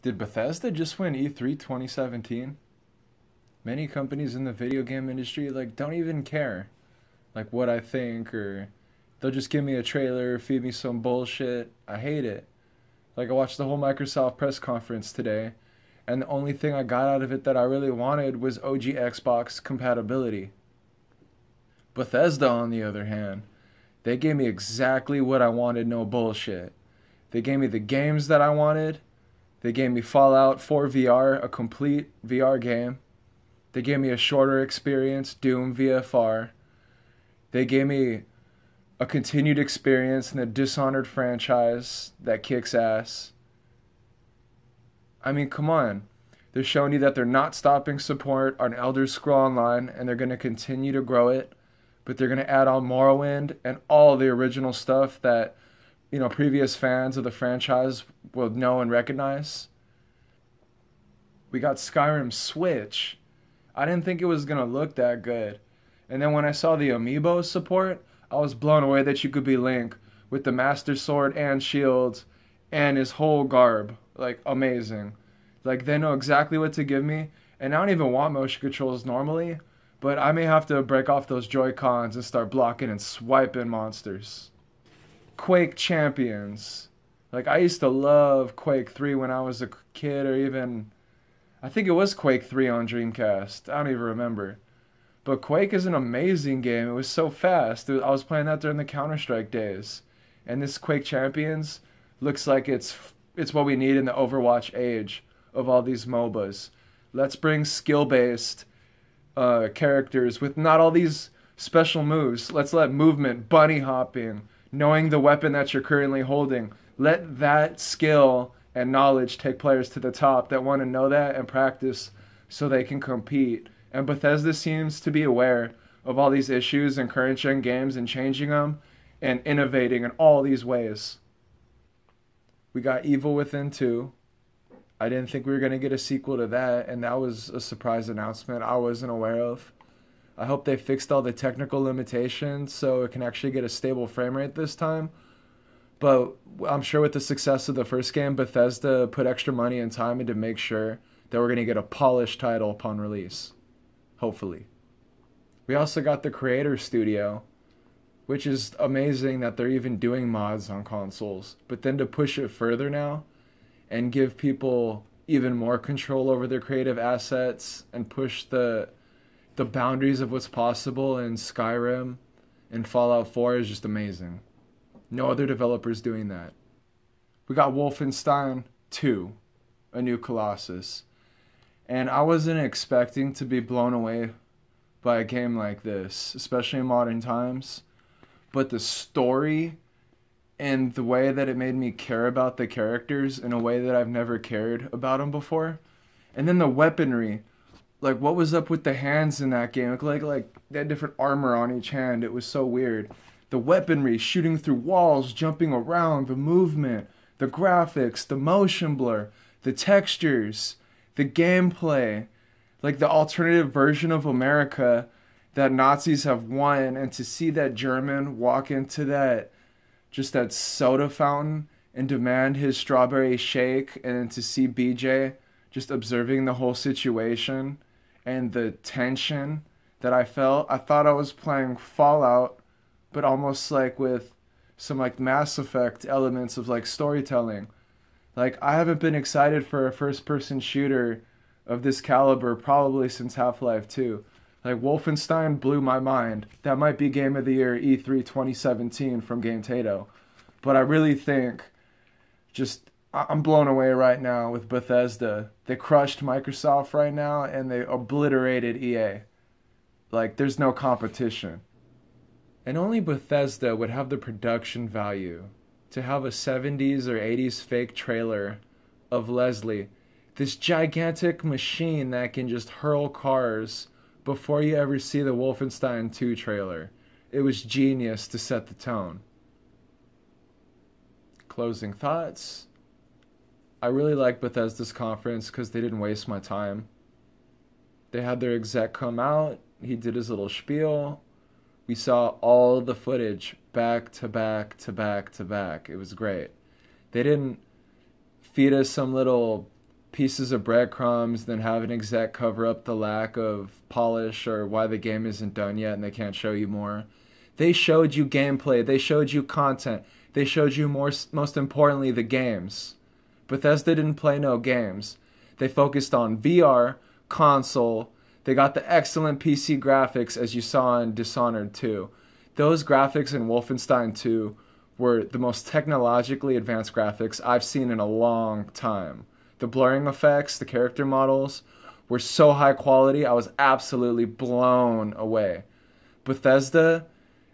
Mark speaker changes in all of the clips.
Speaker 1: Did Bethesda just win E3 2017? Many companies in the video game industry don't even care what I think, or they'll just give me a trailer, feed me some bullshit. I hate it. I watched the whole Microsoft press conference today, and the only thing I got out of it that I really wanted was OG Xbox compatibility. Bethesda, on the other hand, they gave me exactly what I wanted, no bullshit. They gave me the games that I wanted. They gave me Fallout 4 VR, a complete VR game. They gave me a shorter experience, Doom VFR. They gave me a continued experience in the Dishonored franchise that kicks ass. I mean, come on. They're showing you that they're not stopping support on Elder Scroll Online, and they're going to continue to grow it. But they're going to add on Morrowind and all the original stuff that, previous fans of the franchise will know and recognize. We got Skyrim Switch. I didn't think it was going to look that good. And then when I saw the amiibo support, I was blown away that you could be Link with the Master Sword and shield and his whole garb. Amazing. They know exactly what to give me. And I don't even want motion controls normally, but I may have to break off those Joy-Cons and start blocking and swiping monsters. Quake Champions. I used to love Quake 3 when I was a kid, or even, I think it was Quake 3 on Dreamcast. I don't even remember. But Quake is an amazing game. It was so fast. I was playing that during the Counter-Strike days. And this Quake Champions looks like it's what we need in the Overwatch age of all these MOBAs. Let's bring skill-based characters with not all these special moves. Let's let movement, bunny hopping, knowing the weapon that you're currently holding. Let that skill and knowledge take players to the top that want to know that and practice so they can compete. And Bethesda seems to be aware of all these issues in current gen games and changing them and innovating in all these ways. We got Evil Within 2. I didn't think we were going to get a sequel to that, and that was a surprise announcement I wasn't aware of. I hope they fixed all the technical limitations so it can actually get a stable frame rate this time. But I'm sure with the success of the first game, Bethesda put extra money and time in to make sure that we're going to get a polished title upon release. Hopefully. We also got the Creator Studio, which is amazing that they're even doing mods on consoles. But then to push it further now and give people even more control over their creative assets and push the boundaries of what's possible in Skyrim and Fallout 4 is just amazing. No other developers doing that. We got Wolfenstein 2, A New Colossus. And I wasn't expecting to be blown away by a game like this, especially in modern times. But the story and the way that it made me care about the characters in a way that I've never cared about them before. And then the weaponry. What was up with the hands in that game? Like they had different armor on each hand. It was so weird. The weaponry, shooting through walls, jumping around, the movement, the graphics, the motion blur, the textures, the gameplay, the alternative version of America that Nazis have won, and to see that German walk into that soda fountain and demand his strawberry shake, and then to see BJ just observing the whole situation and the tension that I felt. I thought I was playing Fallout, but almost with some Mass Effect elements of storytelling. I haven't been excited for a first-person shooter of this caliber probably since Half-Life 2. Wolfenstein blew my mind. That might be Game of the Year E3 2017 from Game Tato. But I really think I'm blown away right now with Bethesda. They crushed Microsoft right now, and they obliterated EA. There's no competition. And only Bethesda would have the production value to have a 70s or 80s fake trailer of Leslie, this gigantic machine that can just hurl cars before you ever see the Wolfenstein 2 trailer. It was genius to set the tone. Closing thoughts. I really like Bethesda's conference because they didn't waste my time. They had their exec come out. He did his little spiel. We saw all the footage back to back to back to back. It was great. They didn't feed us some little pieces of breadcrumbs than have an exec cover up the lack of polish or why the game isn't done yet and they can't show you more. They showed you gameplay. They showed you content. They showed you most importantly, the games. Bethesda didn't play no games. They focused on VR, console. They got the excellent PC graphics as you saw in Dishonored 2. Those graphics in Wolfenstein 2 were the most technologically advanced graphics I've seen in a long time. The blurring effects, the character models were so high quality, I was absolutely blown away. Bethesda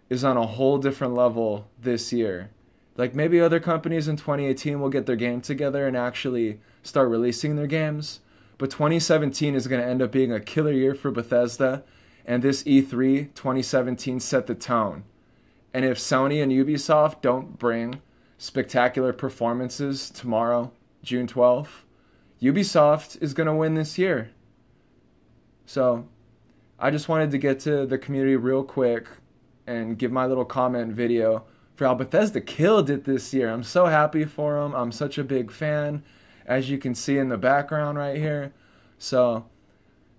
Speaker 1: is on a whole different level this year. Like maybe other companies in 2018 will get their game together and actually start releasing their games, but 2017 is going to end up being a killer year for Bethesda, and this E3 2017 set the tone. And if Sony and Ubisoft don't bring spectacular performances tomorrow, June 12th, Ubisoft is going to win this year. So I just wanted to get to the community real quick and give my little comment video for how Bethesda killed it this year. I'm so happy for them. I'm such a big fan, as you can see in the background right here. So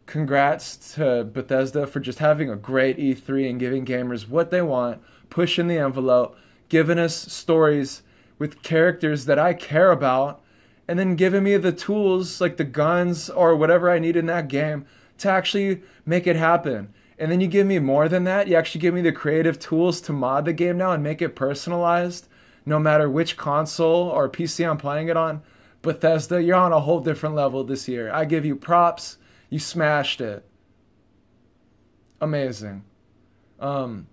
Speaker 1: congrats to Bethesda for just having a great E3 and giving gamers what they want, pushing the envelope, giving us stories with characters that I care about, and then giving me the tools like the guns or whatever I need in that game to actually make it happen. And then you give me more than that. You actually give me the creative tools to mod the game now and make it personalized, no matter which console or PC I'm playing it on. Bethesda, you're on a whole different level this year. I give you props. You smashed it. Amazing. Like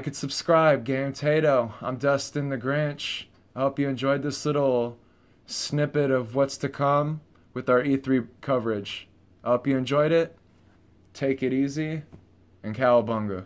Speaker 1: and subscribe, Game Tato. I'm DustinTheGrinch. I hope you enjoyed this little snippet of what's to come with our E3 coverage. I hope you enjoyed it. Take it easy, and cowabunga.